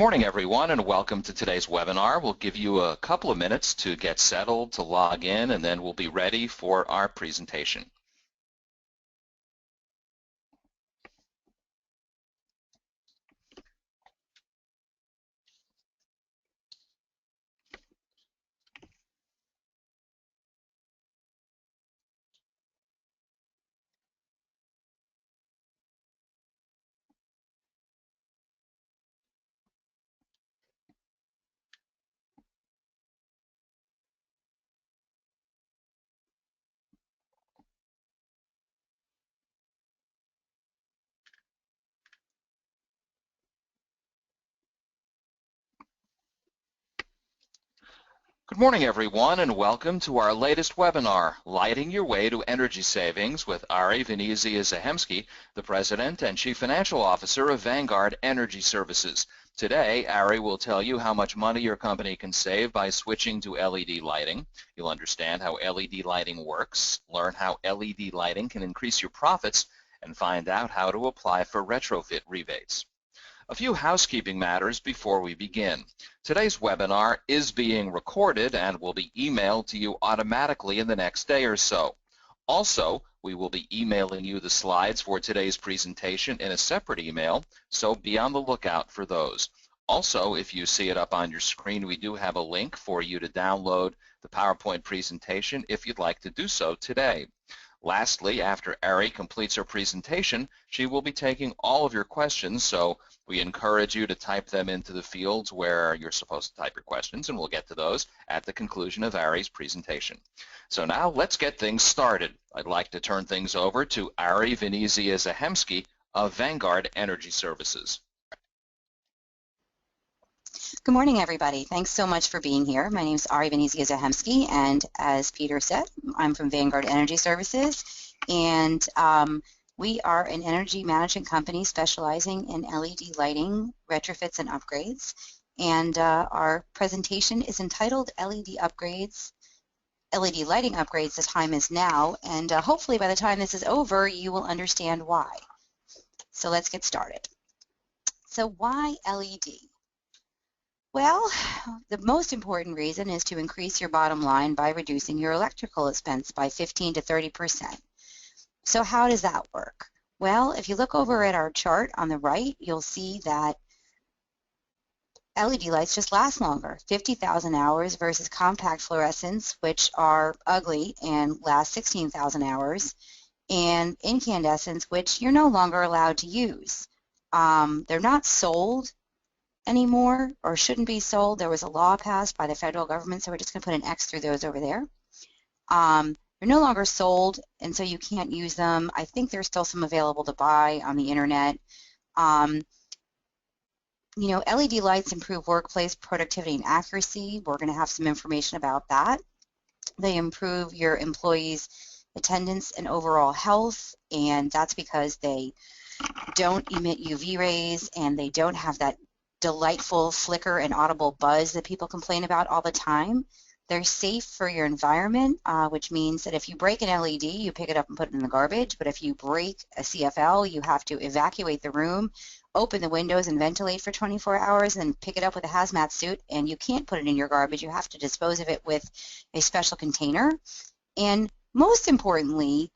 morning, everyone, and welcome to today's webinar. We'll give you a couple of minutes to get settled, to log in, and then we'll be ready for our presentation. Good morning, everyone, and welcome to our latest webinar, Lighting Your Way to Energy Savings with Ari Venezia-Zahemsky, the President and Chief Financial Officer of Vanguard Energy Services. Today, Ari will tell you how much money your company can save by switching to LED lighting. You'll understand how LED lighting works, learn how LED lighting can increase your profits, and find out how to apply for retrofit rebates. A few housekeeping matters before we begin. Today's webinar is being recorded and will be emailed to you automatically in the next day or so. Also, we will be emailing you the slides for today's presentation in a separate email, so be on the lookout for those. Also, if you see it up on your screen, we do have a link for you to download the PowerPoint presentation if you'd like to do so today. Lastly, after Ari completes her presentation, she will be taking all of your questions, so we encourage you to type them into the fields where you're supposed to type your questions, and we'll get to those at the conclusion of Ari's presentation. So now let's get things started. I'd like to turn things over to Ari Venezia-Zahemsky of Vanguard Energy Services. Good morning, everybody. Thanks so much for being here. My name is Ari Venezia-Zahemsky, and as Peter said, I'm from Vanguard Energy Services, and we are an energy management company specializing in LED lighting, retrofits, and upgrades. And our presentation is entitled LED Lighting Upgrades, The Time Is Now, and hopefully by the time this is over, you will understand why. So let's get started. So why LED? Well, the most important reason is to increase your bottom line by reducing your electrical expense by 15 to 30%. So how does that work? Well, if you look over at our chart on the right, you'll see that LED lights just last longer, 50,000 hours versus compact fluorescents, which are ugly and last 16,000 hours, and incandescents, which you're no longer allowed to use. They're not sold anymore, or shouldn't be sold. There was a law passed by the federal government, so we're just going to put an X through those over there. They're no longer sold, and so you can't use them. I think there's still some available to buy on the internet. You know, LED lights improve workplace productivity and accuracy. We're going to have some information about that. They improve your employees' attendance and overall health, and that's because they don't emit UV rays and they don't have that delightful flicker and audible buzz that people complain about all the time. They're safe for your environment, which means that if you break an LED, you pick it up and put it in the garbage, but if you break a CFL, you have to evacuate the room, open the windows and ventilate for 24 hours, and then pick it up with a hazmat suit, and you can't put it in your garbage. You have to dispose of it with a special container. And most importantly,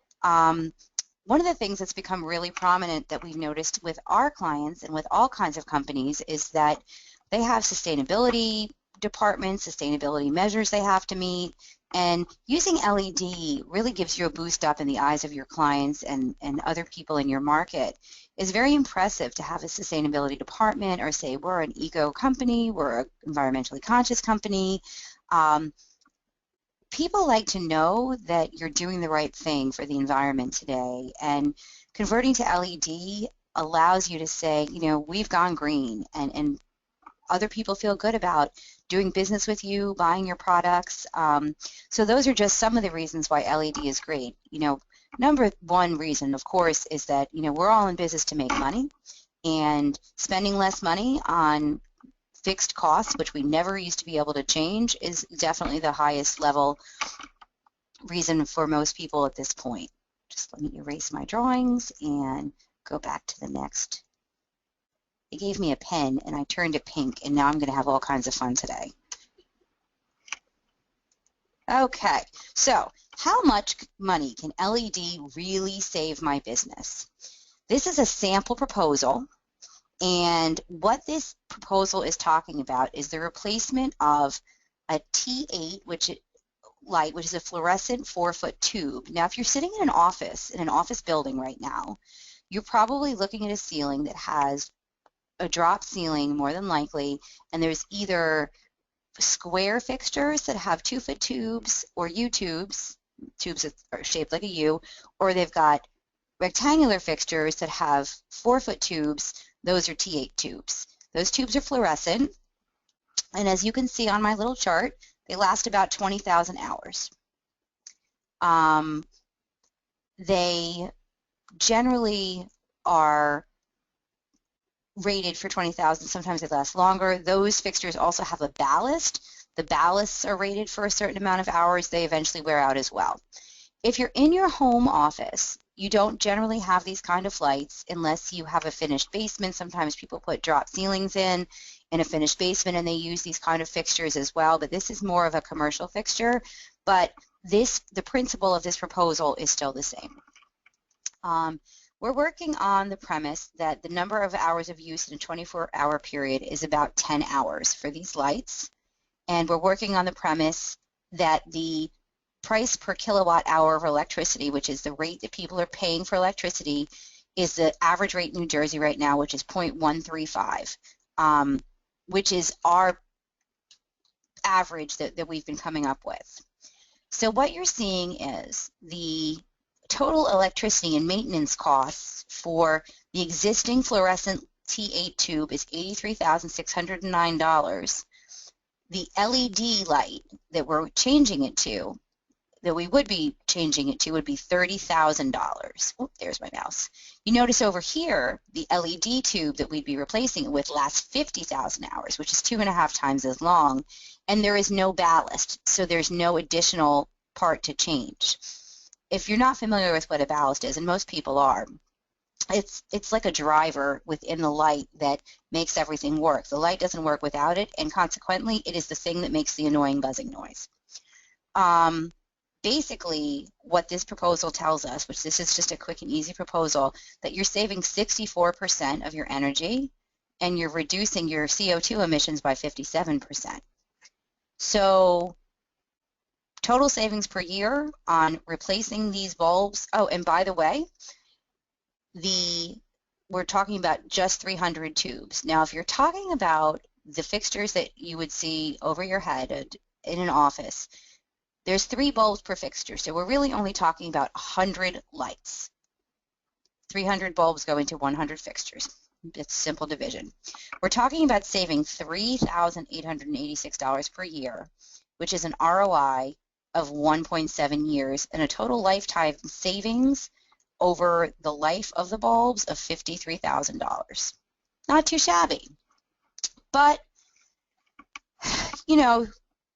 one of the things that's become really prominent that we've noticed with our clients and with all kinds of companies is that they have sustainability departments, sustainability measures they have to meet, and using LED really gives you a boost up in the eyes of your clients and other people in your market. It's very impressive to have a sustainability department, or say we're an eco company, we're an environmentally conscious company. People like to know that you're doing the right thing for the environment today, and converting to LED allows you to say, you know, we've gone green, and other people feel good about doing business with you, buying your products. So those are just some of the reasons why LED is great. You know, number one reason, of course, is that, you know, we're all in business to make money, and spending less money on fixed costs, which we never used to be able to change, is definitely the highest level reason for most people at this point. Just let me erase my drawings and go back to the next They gave me a pen and I turned it pink, and now I'm going to have all kinds of fun today. Okay, so how much money can LED really save my business? This is a sample proposal, and what this proposal is talking about is the replacement of a T8 light, which is a fluorescent 4-foot tube. Now, if you're sitting in an office building right now, you're probably looking at a ceiling that has a drop ceiling, more than likely, and there's either square fixtures that have 2-foot tubes or U-tubes, tubes that are shaped like a U, or they've got rectangular fixtures that have 4-foot tubes. Those are T8 tubes. Those tubes are fluorescent, and as you can see on my little chart, they last about 20,000 hours. They generally are rated for 20,000. Sometimes they last longer. Those fixtures also have a ballast. The ballasts are rated for a certain amount of hours. They eventually wear out as well. If you're in your home office, you don't generally have these kind of lights unless you have a finished basement. Sometimes people put drop ceilings in a finished basement, and they use these kind of fixtures as well, but this is more of a commercial fixture. But the principle of this proposal is still the same. We're working on the premise that the number of hours of use in a 24-hour period is about 10 hours for these lights, and we're working on the premise that the price per kilowatt hour of electricity, which is the rate that people are paying for electricity, is the average rate in New Jersey right now, which is 0.135, which is our average that we've been coming up with. So what you're seeing is the total electricity and maintenance costs for the existing fluorescent T8 tube is $83,609. The LED light that we're changing it to, that we would be changing it to, would be $30,000. Oh, there's my mouse. You notice over here, the LED tube that we'd be replacing it with lasts 50,000 hours, which is 2.5 times as long, and there is no ballast, so there's no additional part to change. If you're not familiar with what a ballast is, and most people are, it's like a driver within the light that makes everything work. The light doesn't work without it, and consequently, it is the thing that makes the annoying buzzing noise. Basically, what this proposal tells us, which this is just a quick and easy proposal, that you're saving 64% of your energy, and you're reducing your CO2 emissions by 57%. So total savings per year on replacing these bulbs. Oh, and by the way, we're talking about just 300 tubes. Now, if you're talking about the fixtures that you would see over your head in an office, there's 3 bulbs per fixture, so we're really only talking about 100 lights. 300 bulbs go into 100 fixtures. It's simple division. We're talking about saving $3,886 per year, which is an ROI of 1.7 years and a total lifetime savings over the life of the bulbs of $53,000. Not too shabby. But, you know,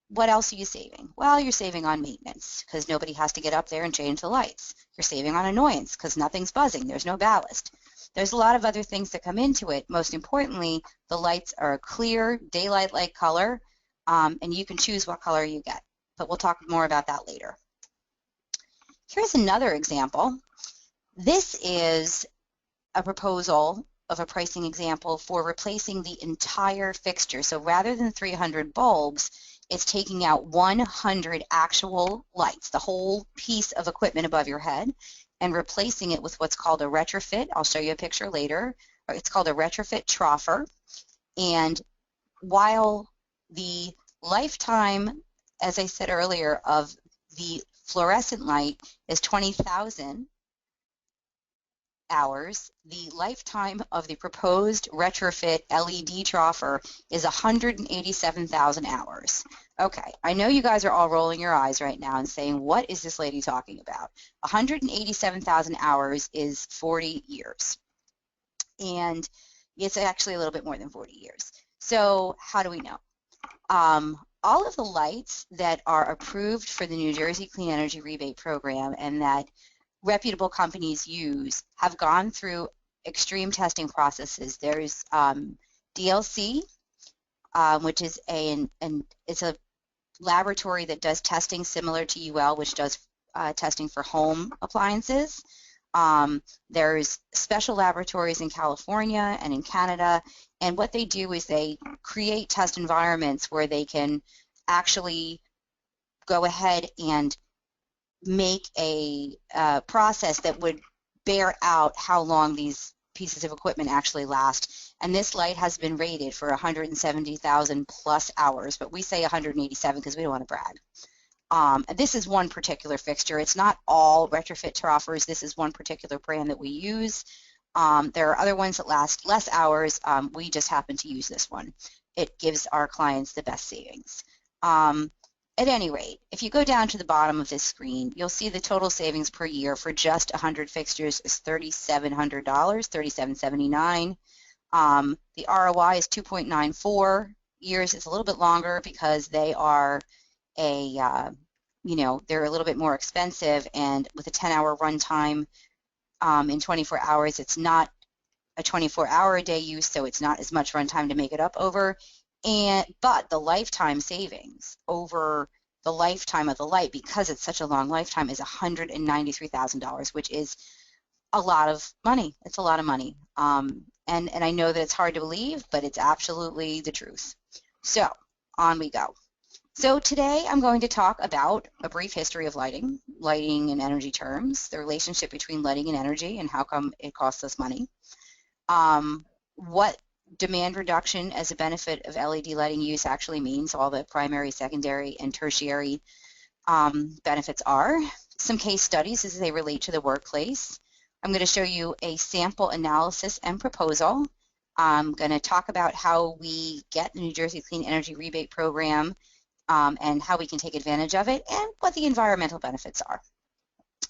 what else are you saving? Well, you're saving on maintenance because nobody has to get up there and change the lights. You're saving on annoyance because nothing's buzzing. There's no ballast. There's a lot of other things that come into it. Most importantly, the lights are a clear, daylight-like color, and you can choose what color you get. But we'll talk more about that later. Here's another example. This is a proposal of a pricing example for replacing the entire fixture. So rather than 300 bulbs, it's taking out 100 actual lights, the whole piece of equipment above your head, and replacing it with what's called a retrofit. I'll show you a picture later. It's called a retrofit troffer. And while the lifetime, as I said earlier, of the fluorescent light is 20,000 hours, the lifetime of the proposed retrofit LED troffer is 187,000 hours. Okay, I know you guys are all rolling your eyes right now and saying, what is this lady talking about? 187,000 hours is 40 years. And it's actually a little bit more than 40 years. So how do we know? All of the lights that are approved for the New Jersey Clean Energy Rebate Program and that reputable companies use have gone through extreme testing processes. There's DLC, which is it's a laboratory that does testing similar to UL, which does testing for home appliances. There's special laboratories in California and in Canada, and what they do is they create test environments where they can actually go ahead and make a process that would bear out how long these pieces of equipment actually last. And this light has been rated for 170,000 plus hours, but we say 187 because we don't want to brag. This is one particular fixture. It's not all retrofit troffers. This is one particular brand that we use. There are other ones that last less hours. We just happen to use this one. It gives our clients the best savings. At any rate, if you go down to the bottom of this screen, you'll see the total savings per year for just 100 fixtures is $3,700, $3,779. The ROI is 2.94 years. It's a little bit longer because they are they're a little bit more expensive, and with a 10-hour runtime in 24 hours, it's not a 24-hour-a-day use, so it's not as much runtime to make it up over. But the lifetime savings over the lifetime of the light, because it's such a long lifetime, is $193,000, which is a lot of money. It's a lot of money. And I know that it's hard to believe, but it's absolutely the truth. So on we go. So today I'm going to talk about a brief history of lighting in energy terms, the relationship between lighting and energy, and how come it costs us money. What demand reduction as a benefit of LED lighting use actually means, all the primary, secondary, and tertiary benefits are. Some case studies as they relate to the workplace. I'm going to show you a sample analysis and proposal. I'm going to talk about how we get the New Jersey Clean Energy Rebate Program and how we can take advantage of it, and what the environmental benefits are,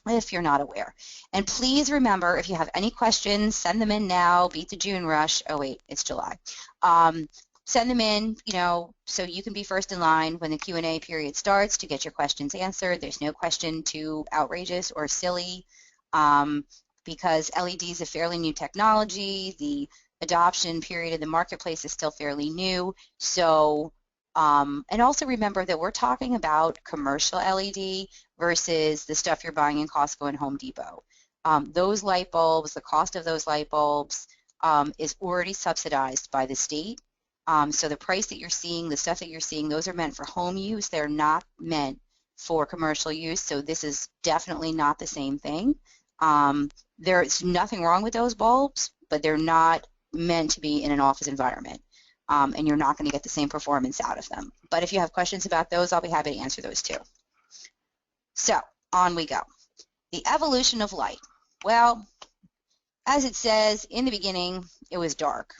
if you're not aware. And please remember, if you have any questions, send them in now. Beat the June rush. Oh wait, it's July. Send them in, so you can be first in line when the Q&A period starts to get your questions answered. There's no question too outrageous or silly, because LED is a fairly new technology. The adoption period in the marketplace is still fairly new. So, and also remember that we're talking about commercial LED versus the stuff you're buying in Costco and Home Depot. Those light bulbs, the cost of those light bulbs is already subsidized by the state. So the price that you're seeing, the stuff that you're seeing, those are meant for home use. They're not meant for commercial use. So this is definitely not the same thing. There's nothing wrong with those bulbs, but they're not meant to be in an office environment. And you're not going to get the same performance out of them. But if you have questions about those, I'll be happy to answer those too. So on we go. The evolution of light. Well, as it says, in the beginning, it was dark.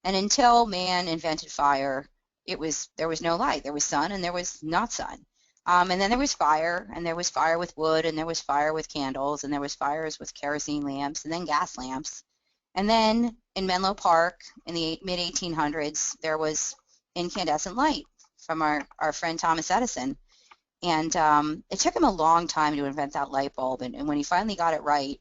And until man invented fire, there was no light. There was sun and there was not sun. And then there was fire, and there was fire with wood, and there was fire with candles, and there was fires with kerosene lamps, and then gas lamps. And then in Menlo Park in the mid-1800s, there was incandescent light from our friend Thomas Edison. And it took him a long time to invent that light bulb. And when he finally got it right,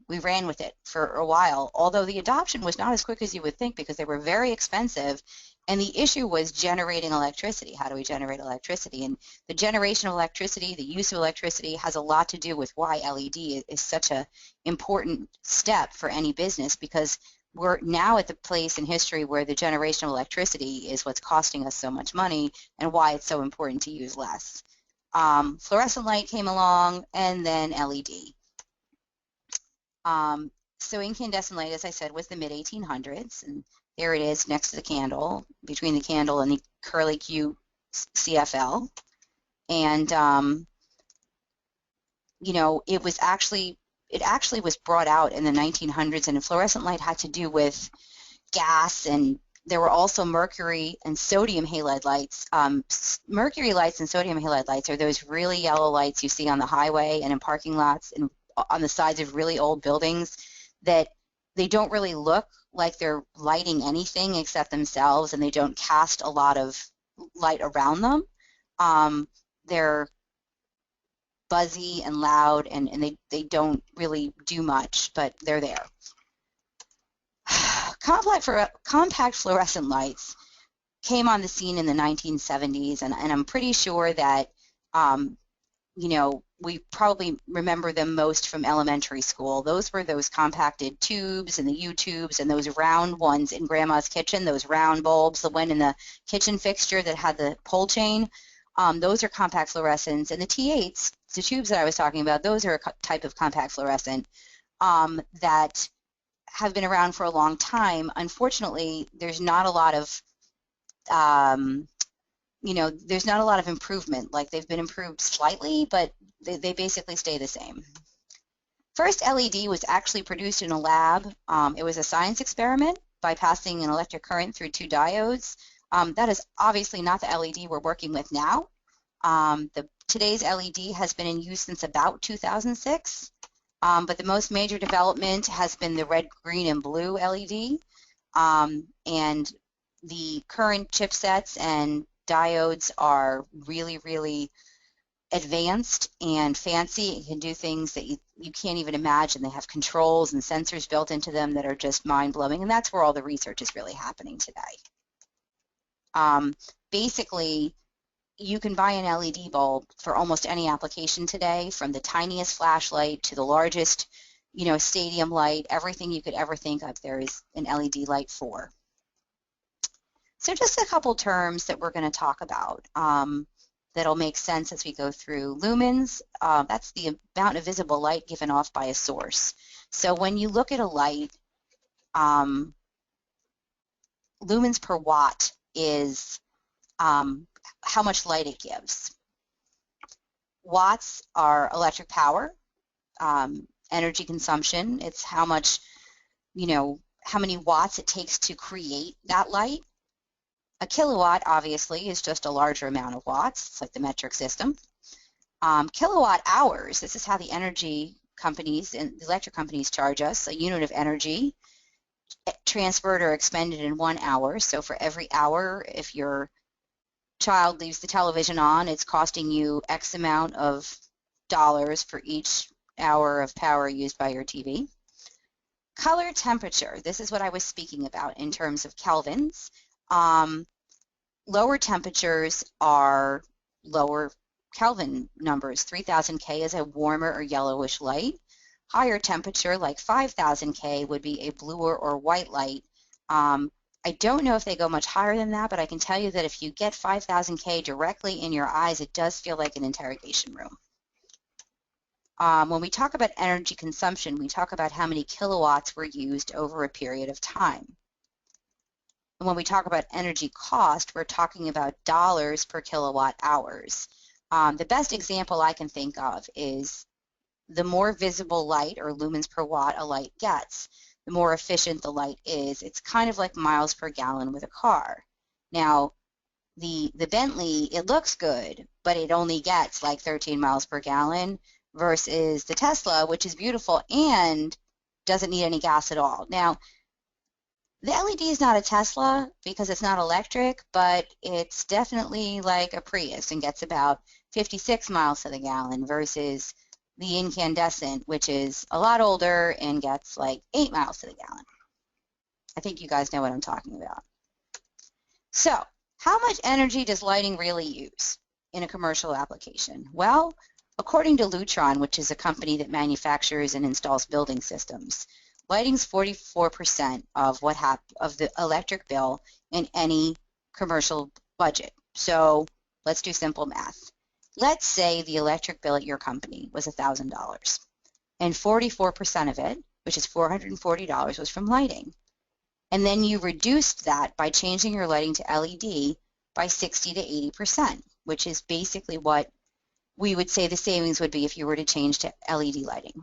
we ran with it for a while, although the adoption was not as quick as you would think because they were very expensive. And the issue was generating electricity. How do we generate electricity? And the generation of electricity, the use of electricity, has a lot to do with why LED is such an important step for any business, because we're now at the place in history where the generation of electricity is what's costing us so much money and why it's so important to use less. Fluorescent light came along, and then LED. So incandescent light, as I said, was the mid-1800s, and there it is next to the candle, between the candle and the curly Q CFL. And, it actually was brought out in the 1900s, and fluorescent light had to do with gas, and there were also mercury and sodium halide lights. Mercury lights and sodium halide lights are those really yellow lights you see on the highway and in parking lots and on the sides of really old buildings that they don't really look like they're lighting anything except themselves, and they don't cast a lot of light around them. They're buzzy and loud, and they don't really do much, but they're there. compact fluorescent lights came on the scene in the 1970s, and I'm pretty sure that, we probably remember them most from elementary school. Those were those compacted tubes and the U-tubes and those round ones in Grandma's kitchen, those round bulbs, the one in the kitchen fixture that had the pole chain. Those are compact fluorescents. And the T8s, the tubes that I was talking about, those are a type of compact fluorescent that have been around for a long time. Unfortunately, there's not a lot of there's not a lot of improvement. Like, they've been improved slightly, but they basically stay the same. First LED was actually produced in a lab. It was a science experiment by passing an electric current through two diodes. That is obviously not the LED we're working with now. Today's LED has been in use since about 2006, but the most major development has been the red, green, and blue LED. And the current chipsets and diodes are really, really advanced and fancy. It can do things that you can't even imagine. They have controls and sensors built into them that are just mind-blowing, and that's where all the research is really happening today. Basically, you can buy an LED bulb for almost any application today, from the tiniest flashlight to the largest, stadium light. Everything you could ever think of, there is an LED light for. So just a couple terms that we're going to talk about that'll make sense as we go through. Lumens, that's the amount of visible light given off by a source. So when you look at a light, lumens per watt is how much light it gives. Watts are electric power, energy consumption. It's how much, how many watts it takes to create that light. A kilowatt, obviously, is just a larger amount of watts. It's like the metric system. Kilowatt hours, this is how the energy companies and the electric companies charge us, a unit of energy transferred or expended in 1 hour. So for every hour, if your child leaves the television on, it's costing you X amount of dollars for each hour of power used by your TV. Color temperature, this is what I was speaking about in terms of kelvins. Lower temperatures are lower Kelvin numbers. 3000 K is a warmer or yellowish light. Higher temperature, like 5000 K, would be a bluer or white light. I don't know if they go much higher than that, but I can tell you that if you get 5000 K directly in your eyes, it does feel like an interrogation room. When we talk about energy consumption, we talk about how many kilowatts were used over a period of time. And when we talk about energy cost, we're talking about dollars per kilowatt hours. The best example I can think of is the more visible light, or lumens per watt, a light gets, the more efficient the light is. It's kind of like miles per gallon with a car. Now, the Bentley, it looks good, but it only gets like 13 miles per gallon, versus the Tesla, which is beautiful and doesn't need any gas at all. Now, the LED is not a Tesla because it's not electric, but it's definitely like a Prius and gets about 56 miles to the gallon, versus the incandescent, which is a lot older and gets like 8 miles to the gallon. I think you guys know what I'm talking about. So, how much energy does lighting really use in a commercial application? Well, according to Lutron, which is a company that manufactures and installs building systems, lighting's 44% of of the electric bill in any commercial budget. So let's do simple math. Let's say the electric bill at your company was $1,000, and 44% of it, which is $440, was from lighting. And then you reduced that by changing your lighting to LED by 60 to 80%, which is basically what we would say the savings would be if you were to change to LED lighting.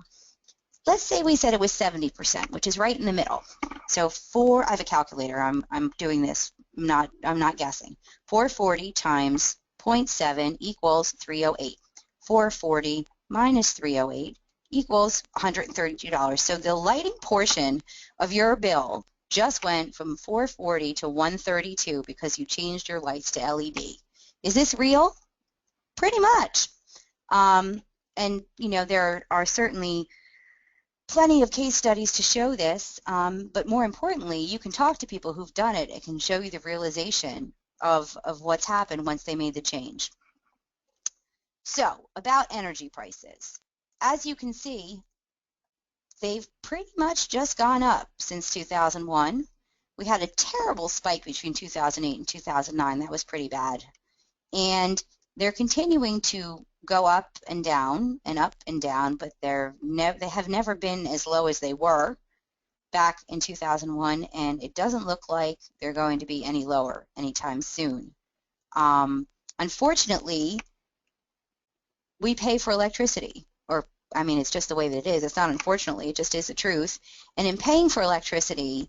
Let's say we said it was 70%, which is right in the middle. So I have a calculator. I'm doing this. I'm not guessing. 440 times 0.7 equals 308. 440 minus 308 equals $132. So the lighting portion of your bill just went from 440 to 132 because you changed your lights to LED. Is this real? Pretty much. And there are certainly plenty of case studies to show this, but more importantly, you can talk to people who've done it. It can show you the realization of what's happened once they made the change. So, about energy prices. As you can see, they've pretty much just gone up since 2001. We had a terrible spike between 2008 and 2009. That was pretty bad. And they're continuing to go up and down, but they have never been as low as they were back in 2001, and it doesn't look like they're going to be any lower anytime soon. Unfortunately, we pay for electricity, I mean, it's just the way that it is. It's not unfortunately, it just is the truth. And in paying for electricity,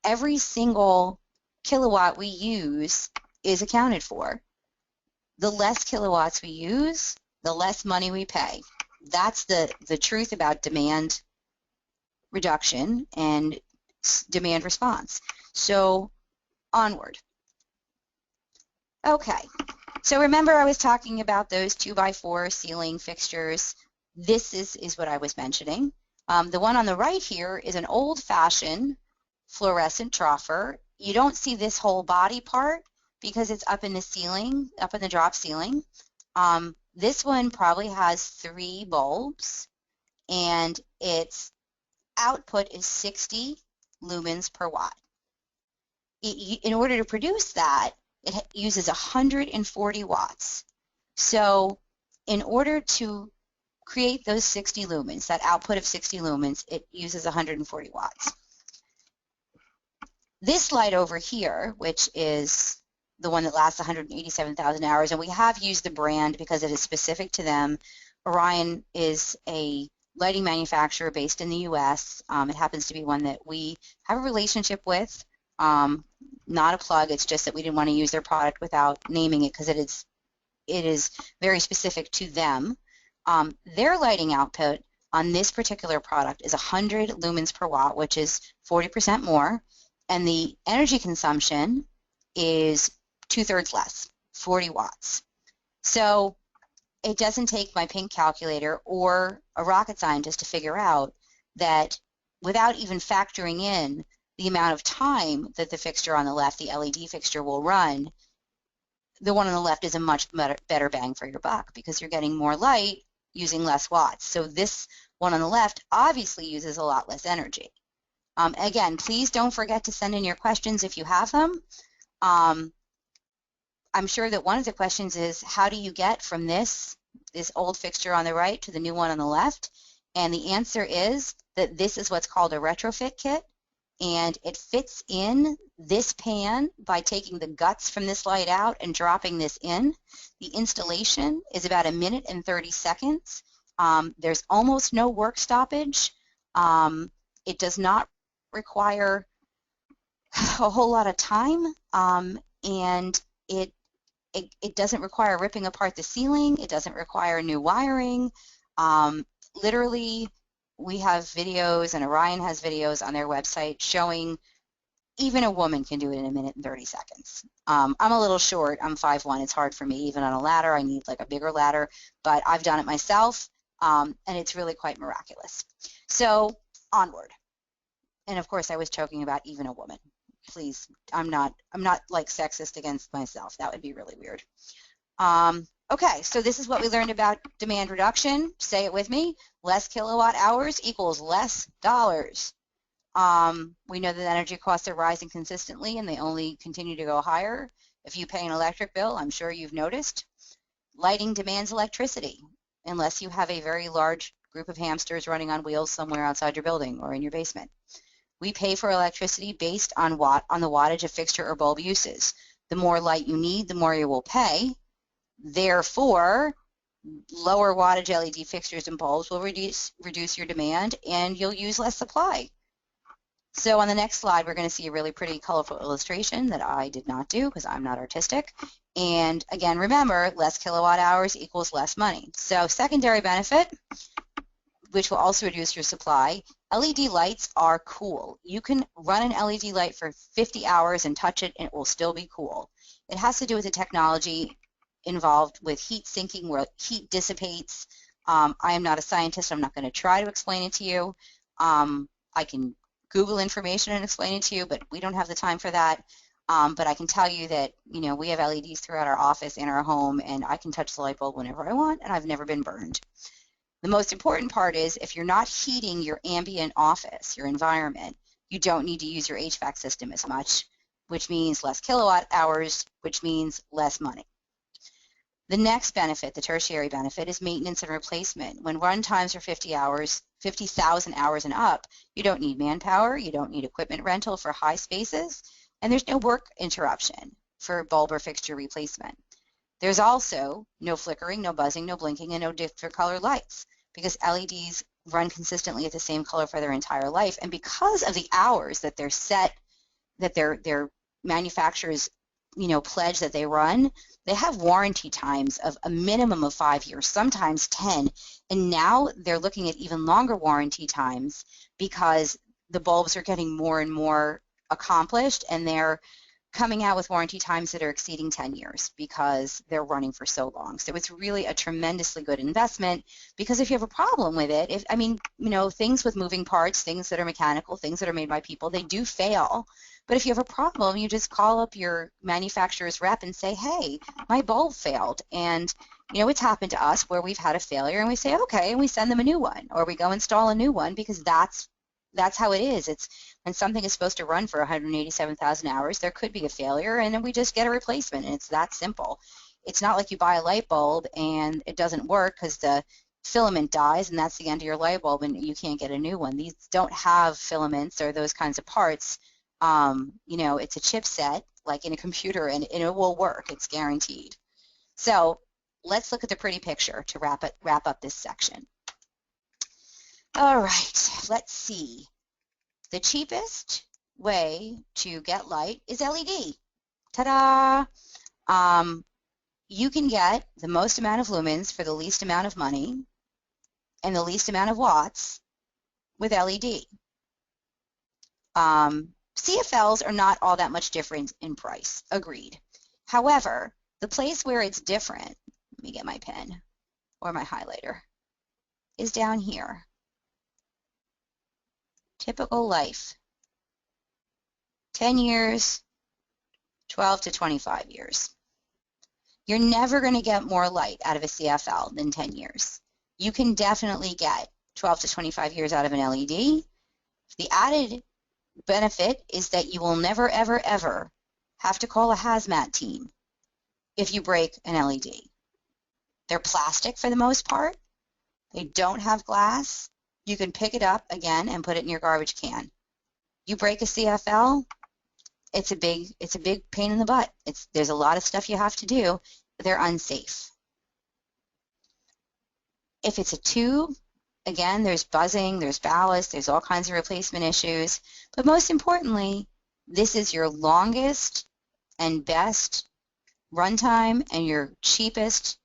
every single kilowatt we use is accounted for. The less kilowatts we use, the less money we pay. That's the truth about demand reduction and demand response. So, onward. Okay, so remember I was talking about those 2x4 ceiling fixtures. This is what I was mentioning. The one on the right here is an old-fashioned fluorescent troffer. You don't see this whole body part because it's up in the ceiling, up in the drop ceiling. This one probably has 3 bulbs, and its output is 60 lumens per watt. In order to produce that, it uses 140 watts. So in order to create those 60 lumens, that output of 60 lumens, it uses 140 watts. This light over here, which is the one that lasts 187,000 hours, and we have used the brand because it is specific to them. Orion is a lighting manufacturer based in the U.S. It happens to be one that we have a relationship with. Not a plug, it's just that we didn't want to use their product without naming it because it is very specific to them. Their lighting output on this particular product is 100 lumens per watt, which is 40% more, and the energy consumption is 2/3 less, 40 watts. So it doesn't take my pink calculator or a rocket scientist to figure out that without even factoring in the amount of time that the fixture on the left, the LED fixture, will run, the one on the left is a much better bang for your buck because you're getting more light using less watts. So this one on the left obviously uses a lot less energy. Again, please don't forget to send in your questions if you have them. I'm sure that one of the questions is, how do you get from this old fixture on the right to the new one on the left? And the answer is that this is what's called a retrofit kit, and it fits in this pan by taking the guts from this light out and dropping this in. The installation is about 1 minute and 30 seconds. There's almost no work stoppage. It does not require a whole lot of time, and it doesn't require ripping apart the ceiling. It doesn't require new wiring. Literally, we have videos, and Orion has videos on their website showing even a woman can do it in 1 minute and 30 seconds. I'm a little short. I'm 5'1". It's hard for me. Even on a ladder, I need like a bigger ladder, but I've done it myself, and it's really quite miraculous. So onward. And of course, I was joking about even a woman. Please, I'm not like sexist against myself. That would be really weird. Okay, so this is what we learned about demand reduction. Say it with me. Less kilowatt hours equals less dollars. We know that energy costs are rising consistently, and they only continue to go higher. If you pay an electric bill, I'm sure you've noticed. Lighting demands electricity, unless you have a very large group of hamsters running on wheels somewhere outside your building or in your basement. We pay for electricity based on the wattage of fixture or bulb uses. The more light you need, the more you will pay. Therefore, lower wattage LED fixtures and bulbs will reduce your demand, and you'll use less supply. So on the next slide, we're going to see a really pretty colorful illustration that I did not do because I'm not artistic. And again, remember, less kilowatt hours equals less money. So secondary benefit, which will also reduce your supply. LED lights are cool. You can run an LED light for 50 hours and touch it, and it will still be cool. It has to do with the technology involved with heat sinking, where heat dissipates. I am not a scientist. I'm not going to try to explain it to you. I can Google information and explain it to you, but we don't have the time for that. But I can tell you that, we have LEDs throughout our office and our home, and I can touch the light bulb whenever I want, and I've never been burned. The most important part is if you're not heating your ambient office, your environment, you don't need to use your HVAC system as much, which means less kilowatt hours, which means less money. The next benefit, the tertiary benefit, is maintenance and replacement. When run times are 50,000 hours and up, you don't need manpower, you don't need equipment rental for high spaces, and there's no work interruption for bulb or fixture replacement. There's also no flickering, no buzzing, no blinking, and no different color lights because LEDs run consistently at the same color for their entire life. And because of the hours that they're set, that their manufacturers, pledge that they run, they have warranty times of a minimum of 5 years, sometimes 10. And now they're looking at even longer warranty times because the bulbs are getting more and more accomplished, and they're coming out with warranty times that are exceeding 10 years because they're running for so long. So it's really a tremendously good investment because if you have a problem with it, things with moving parts, things that are mechanical, things that are made by people, they do fail. But if you have a problem, you just call up your manufacturer's rep and say, hey, my bulb failed. And, it's happened to us where we've had a failure and we say, okay, and we send them a new one, or we go install a new one because that's how it is. It's when something is supposed to run for 187,000 hours, there could be a failure, and then we just get a replacement, and it's that simple. It's not like you buy a light bulb and it doesn't work because the filament dies, and that's the end of your light bulb, and you can't get a new one. These don't have filaments or those kinds of parts. It's a chipset, like in a computer, and it will work. It's guaranteed. So let's look at the pretty picture to wrap up this section. All right, let's see. The cheapest way to get light is LED. Ta-da! You can get the most amount of lumens for the least amount of money and the least amount of watts with LED. CFLs are not all that much different in price, agreed. However, the place where it's different, let me get my pen or my highlighter, is down here. Typical life, 10 years, 12 to 25 years. You're never going to get more light out of a CFL than 10 years. You can definitely get 12 to 25 years out of an LED. The added benefit is that you will never, ever, ever have to call a hazmat team if you break an LED. They're plastic for the most part. They don't have glass. You can pick it up again and put it in your garbage can. You break a CFL, it's a big pain in the butt. There's a lot of stuff you have to do. They're unsafe. If it's a tube, again, there's buzzing, there's ballast, there's all kinds of replacement issues. But most importantly, this is your longest and best runtime and your cheapest,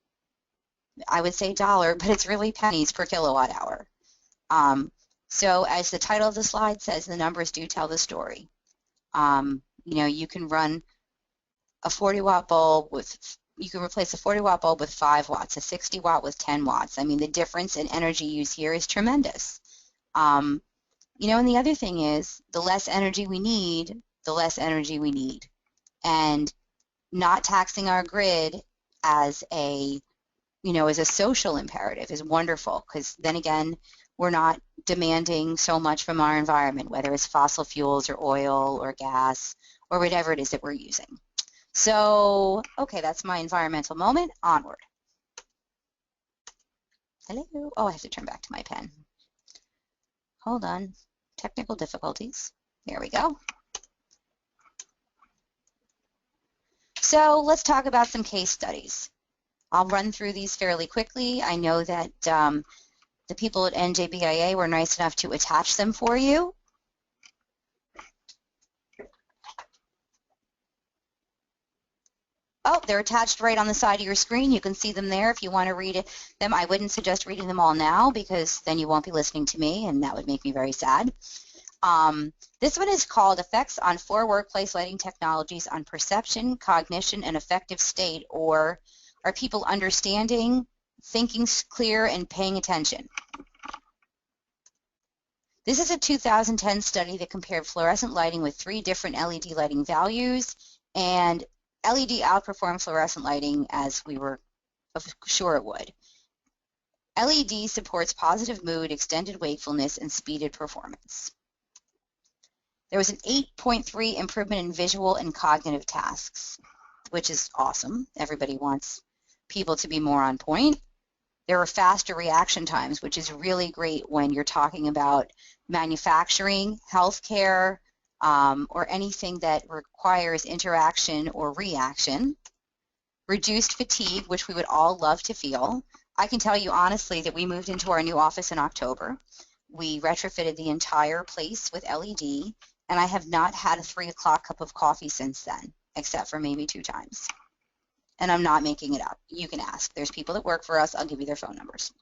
I would say dollar, but it's really pennies per kilowatt hour. So as the title of the slide says, the numbers do tell the story. You can run a 40-watt bulb you can replace a 40-watt bulb with 5 watts, a 60-watt with 10 watts. I mean, the difference in energy use here is tremendous. And the other thing is, the less energy we need, the less energy we need. And not taxing our grid as a social imperative is wonderful, because then again, we're not demanding so much from our environment, whether it's fossil fuels or oil or gas or whatever it is that we're using. So, okay, that's my environmental moment. Onward. Hello. Oh, I have to turn back to my pen. Hold on. Technical difficulties. There we go. So let's talk about some case studies. I'll run through these fairly quickly. I know that the people at NJBIA were nice enough to attach them for you. Oh, they're attached right on the side of your screen. You can see them there if you want to read them. I wouldn't suggest reading them all now because then you won't be listening to me, and that would make me very sad. This one is called Effects on 4 Workplace Lighting Technologies on Perception, Cognition, and Affective State, or are people understanding, thinking clear, and paying attention? This is a 2010 study that compared fluorescent lighting with 3 different LED lighting values, and LED outperformed fluorescent lighting as we were sure it would. LED supports positive mood, extended wakefulness, and speeded performance. There was an 8.3 improvement in visual and cognitive tasks, which is awesome. Everybody wants people to be more on point. There were faster reaction times, which is really great when you're talking about manufacturing, healthcare, or anything that requires interaction or reaction. Reduced fatigue, which we would all love to feel. I can tell you honestly that we moved into our new office in October. We retrofitted the entire place with LED, and I have not had a 3 o'clock cup of coffee since then, except for maybe 2 times. And I'm not making it up. You can ask. There's people that work for us. I'll give you their phone numbers.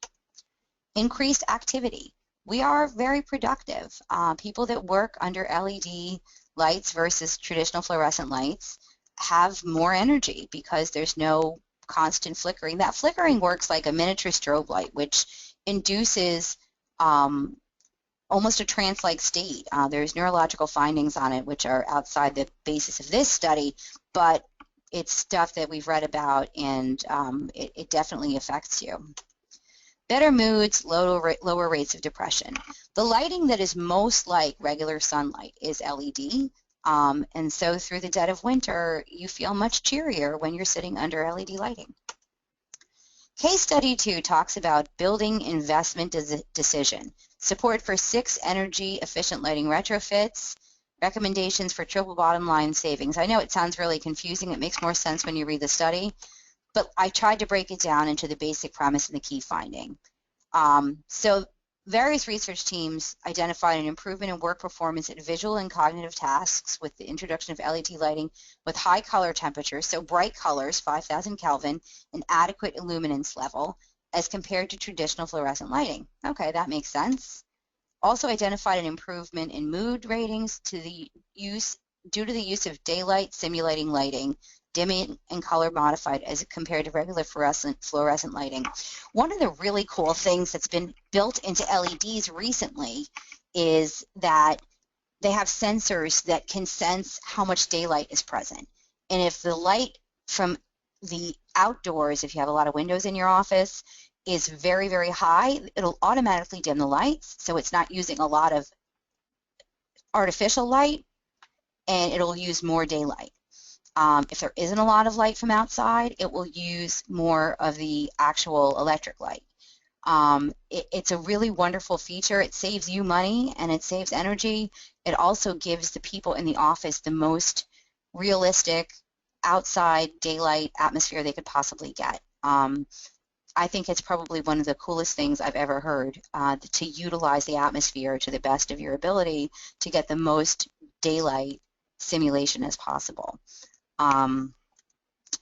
Increased activity. We are very productive. People that work under LED lights versus traditional fluorescent lights have more energy because there's no constant flickering. That flickering works like a miniature strobe light, which induces almost a trance-like state. There's neurological findings on it, which are outside the basis of this study, but it's stuff that we've read about, and it definitely affects you. Better moods, lower rates of depression. The lighting that is most like regular sunlight is LED, and so through the dead of winter, you feel much cheerier when you're sitting under LED lighting. Case study 2 talks about building investment decision, support for 6 energy efficient lighting retrofits, recommendations for triple bottom line savings. I know it sounds really confusing. It makes more sense when you read the study, but I tried to break it down into the basic premise and the key finding. So various research teams identified an improvement in work performance at visual and cognitive tasks with the introduction of LED lighting with high color temperatures, so bright colors, 5,000 Kelvin, and adequate illuminance level as compared to traditional fluorescent lighting. Okay, that makes sense. Also identified an improvement in mood ratings due to the use of daylight simulating lighting, dimming and color modified as compared to regular fluorescent lighting. One of the really cool things that's been built into LEDs recently is that they have sensors that can sense how much daylight is present. And if the light from the outdoors, if you have a lot of windows in your office, is very, very high, it'll automatically dim the lights, so it's not using a lot of artificial light, and it'll use more daylight. If there isn't a lot of light from outside, it will use more of the actual electric light. It's a really wonderful feature. It saves you money and it saves energy. It also gives the people in the office the most realistic outside daylight atmosphere they could possibly get. I think it's probably one of the coolest things I've ever heard, to utilize the atmosphere to the best of your ability to get the most daylight simulation as possible.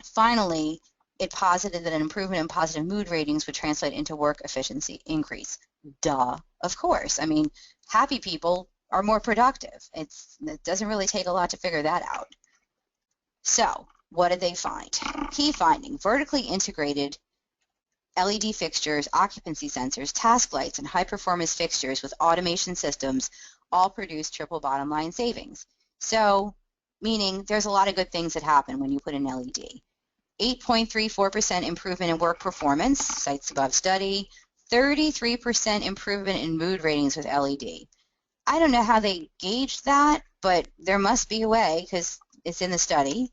Finally, it posited that an improvement in positive mood ratings would translate into work efficiency increase. Duh, of course. I mean, happy people are more productive. It doesn't really take a lot to figure that out. So, what did they find? Key finding: vertically integrated LED fixtures, occupancy sensors, task lights, and high-performance fixtures with automation systems all produce triple bottom line savings. So, meaning there's a lot of good things that happen when you put in LED. 8.34% improvement in work performance, cites above study, 33% improvement in mood ratings with LED. I don't know how they gauged that, but there must be a way because it's in the study.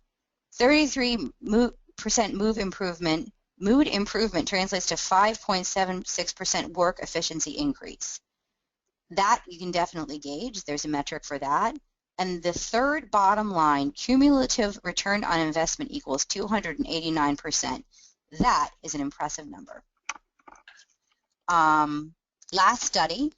33% mood improvement translates to 5.76% work efficiency increase. That you can definitely gauge. There's a metric for that. And the third bottom line, cumulative return on investment equals 289%. That is an impressive number. Last study,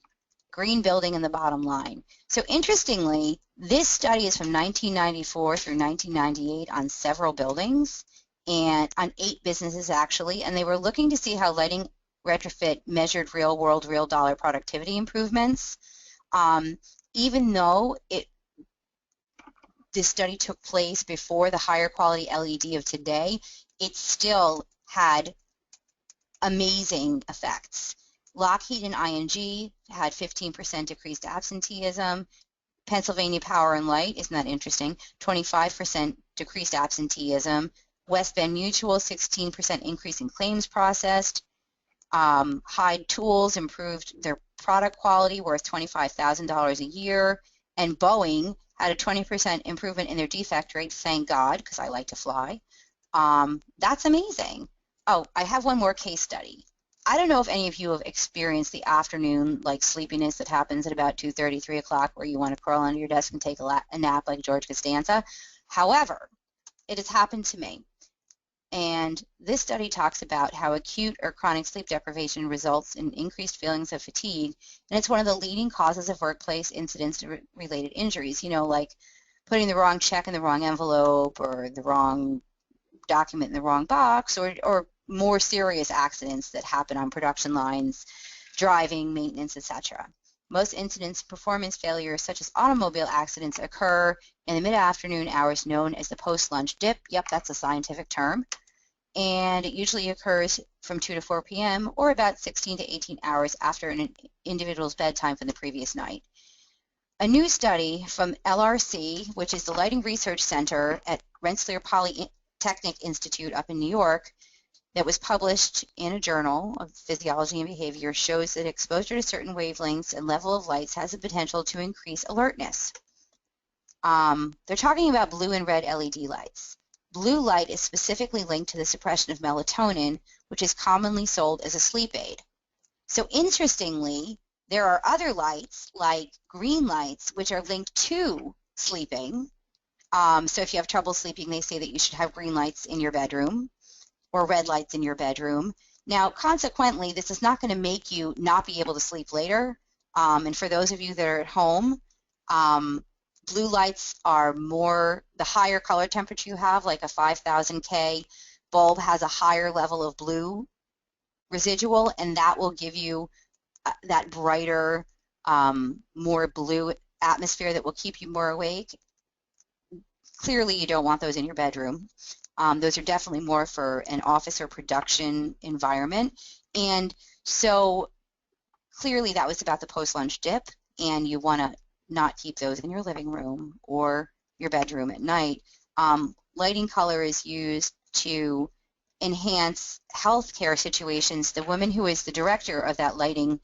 green building and the bottom line. So interestingly, this study is from 1994 through 1998 on several buildings and on 8 businesses actually, and they were looking to see how lighting retrofit measured real-world, real-dollar productivity improvements. Even though this study took place before the higher quality LED of today, it still had amazing effects. Lockheed and ING had 15% decreased absenteeism. Pennsylvania Power and Light, isn't that interesting? 25% decreased absenteeism. West Bend Mutual, 16% increase in claims processed. Hyde Tools improved their product quality, worth $25,000 a year. And Boeing had a 20% improvement in their defect rate, thank God, because I like to fly. That's amazing. Oh, I have one more case study. I don't know if any of you have experienced the afternoon like sleepiness that happens at about 2:30, 3 o'clock, where you want to crawl under your desk and take a nap like George Costanza. However, it has happened to me. And this study talks about how acute or chronic sleep deprivation results in increased feelings of fatigue, and it's one of the leading causes of workplace incident-related injuries, like putting the wrong check in the wrong envelope or the wrong document in the wrong box, or more serious accidents that happen on production lines, driving, maintenance, etc. Most incidents of performance failures, such as automobile accidents, occur in the mid-afternoon hours known as the post-lunch dip. Yep, that's a scientific term. And it usually occurs from 2 to 4 p.m. or about 16 to 18 hours after an individual's bedtime from the previous night. A new study from LRC, which is the Lighting Research Center at Rensselaer Polytechnic Institute up in New York, that was published in a journal of physiology and behavior, shows that exposure to certain wavelengths and level of lights has the potential to increase alertness. They're talking about blue and red LED lights. Blue light is specifically linked to the suppression of melatonin, which is commonly sold as a sleep aid. So interestingly, there are other lights, like green lights, which are linked to sleeping. So if you have trouble sleeping, they say that you should have green lights in your bedroom or red lights in your bedroom. Now, consequently, this is not going to make you not be able to sleep later. And for those of you that are at home, blue lights are more, the higher color temperature you have, like a 5000 K bulb has a higher level of blue residual, and that will give you that brighter, more blue atmosphere that will keep you more awake. Clearly, you don't want those in your bedroom. Those are definitely more for an office or production environment. And so clearly that was about the post-lunch dip, and you want to not keep those in your living room or your bedroom at night. Lighting color is used to enhance healthcare situations. The woman who is the director of that Lighting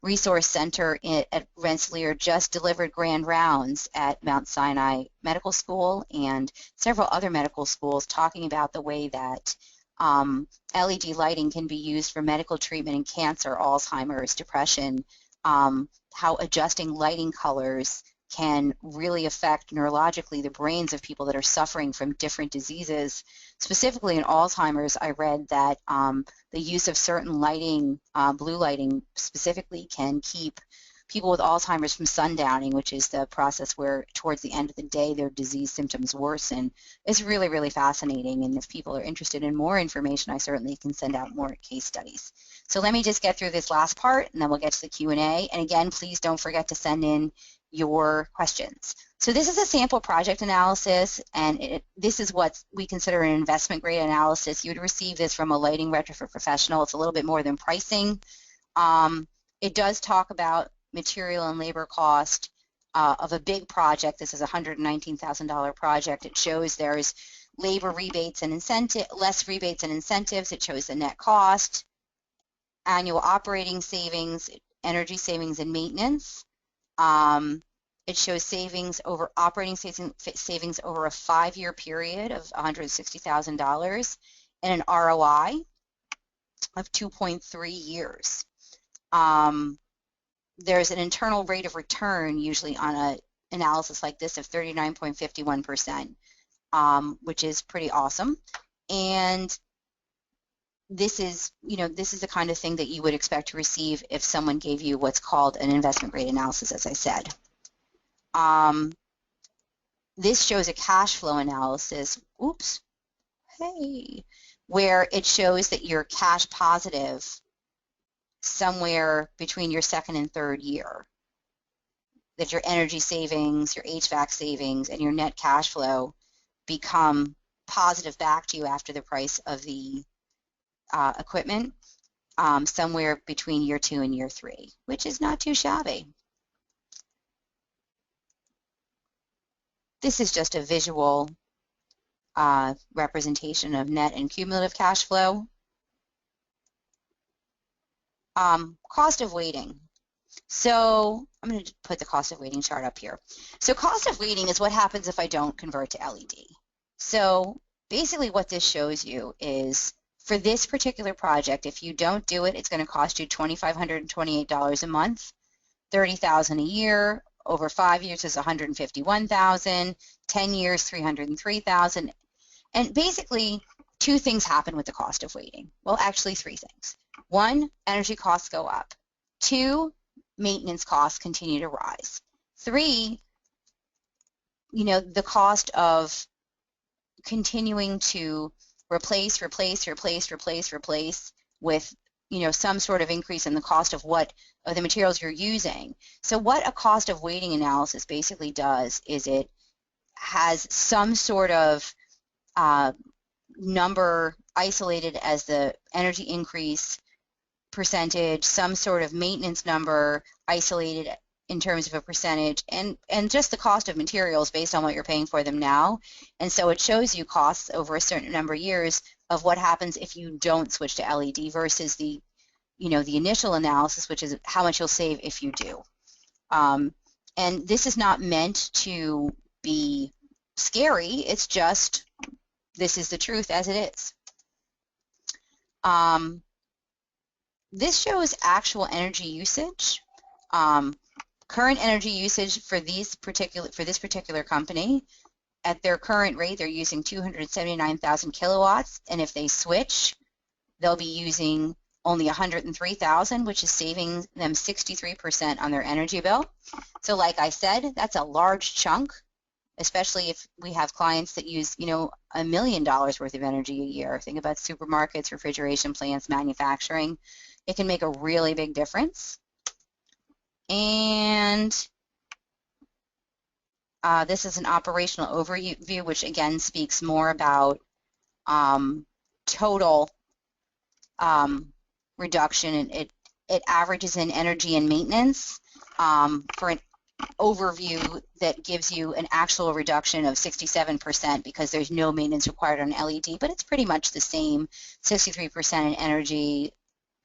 Resource Center at Rensselaer just delivered grand rounds at Mount Sinai Medical School and several other medical schools, talking about the way that LED lighting can be used for medical treatment in cancer, Alzheimer's, depression, how adjusting lighting colors can really affect neurologically the brains of people that are suffering from different diseases. Specifically in Alzheimer's, I read that the use of certain lighting, blue lighting specifically, can keep people with Alzheimer's from sundowning, which is the process where towards the end of the day their disease symptoms worsen. It's really, really fascinating, and if people are interested in more information, I certainly can send out more case studies. So let me just get through this last part, and then we'll get to the Q&A. And again, please don't forget to send in your questions. So this is a sample project analysis, and this is what we consider an investment grade analysis. You would receive this from a lighting retrofit professional. It's a little bit more than pricing. It does talk about material and labor cost of a big project. This is a $119,000 project. It shows there's labor rebates and less rebates and incentives. It shows the net cost, annual operating savings, energy savings and maintenance. It shows savings over operating savings over a 5-year period of $160,000 and an ROI of 2.3 years. There's an internal rate of return usually on an analysis like this of 39.51%, which is pretty awesome. And this is the kind of thing that you would expect to receive if someone gave you what's called an investment grade analysis, as I said. This shows a cash flow analysis, where it shows that you're cash positive somewhere between your second and third year, that your energy savings, your HVAC savings, and your net cash flow become positive back to you after the price of the equipment. somewhere between year 2 and year 3, which is not too shabby. This is just a visual representation of net and cumulative cash flow. Cost of waiting. So I'm going to put the cost of waiting chart up here. So cost of waiting is what happens if I don't convert to LED. So basically what this shows you is for this particular project, if you don't do it, it's going to cost you $2,528 a month, $30,000 a year. Over 5 years is $151,000, 10 years $303,000. And basically 2 things happen with the cost of waiting. Well, actually 3 things. 1, energy costs go up. 2, maintenance costs continue to rise. 3, the cost of continuing to replace with, some sort of increase in the cost of the materials you're using. So what a cost of waiting analysis basically does is it has some sort of number isolated as the energy increase percentage, some sort of maintenance number isolated in terms of a percentage, and just the cost of materials based on what you're paying for them now. And so it shows you costs over a certain number of years of what happens if you don't switch to LED versus the initial analysis, which is how much you'll save if you do. And this is not meant to be scary. It's just, this is the truth as it is. This shows actual energy usage. Current energy usage for this particular company. At their current rate, they're using 279,000 kilowatts, and if they switch, they'll be using only 103,000, which is saving them 63% on their energy bill. So like I said, that's a large chunk, especially if we have clients that use, $1 million worth of energy a year. Think about supermarkets, refrigeration plants, manufacturing. It can make a really big difference. And this is an operational overview, which again speaks more about total reduction. And it averages in energy and maintenance for an overview that gives you an actual reduction of 67% because there's no maintenance required on LED, but it's pretty much the same, 63% in energy,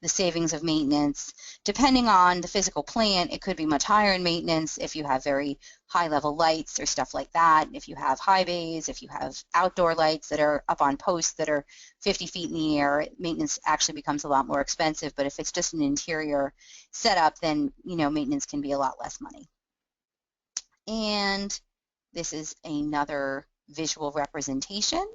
the savings of maintenance. Depending on the physical plant, it could be much higher in maintenance if you have very high-level lights or stuff like that. If you have high bays, if you have outdoor lights that are up on posts that are 50 feet in the air, maintenance actually becomes a lot more expensive. But if it's just an interior setup, then maintenance can be a lot less money. And this is another visual representation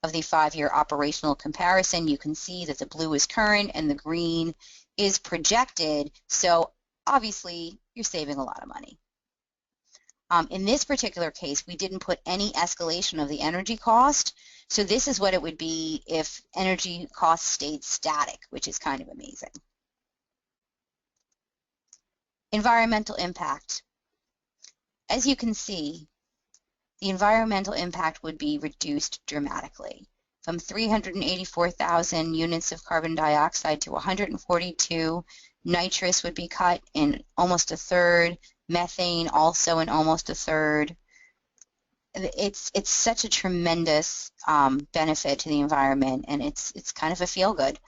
of the 5-year operational comparison. You can see that the blue is current and the green is projected, so obviously you're saving a lot of money. In this particular case, we didn't put any escalation of the energy cost, so this is what it would be if energy costs stayed static, which is kind of amazing. Environmental impact. As you can see, the environmental impact would be reduced dramatically from 384,000 units of carbon dioxide to 142. Nitrous would be cut in almost a third, methane also in almost a third. It's such a tremendous benefit to the environment, and it's kind of a feel-good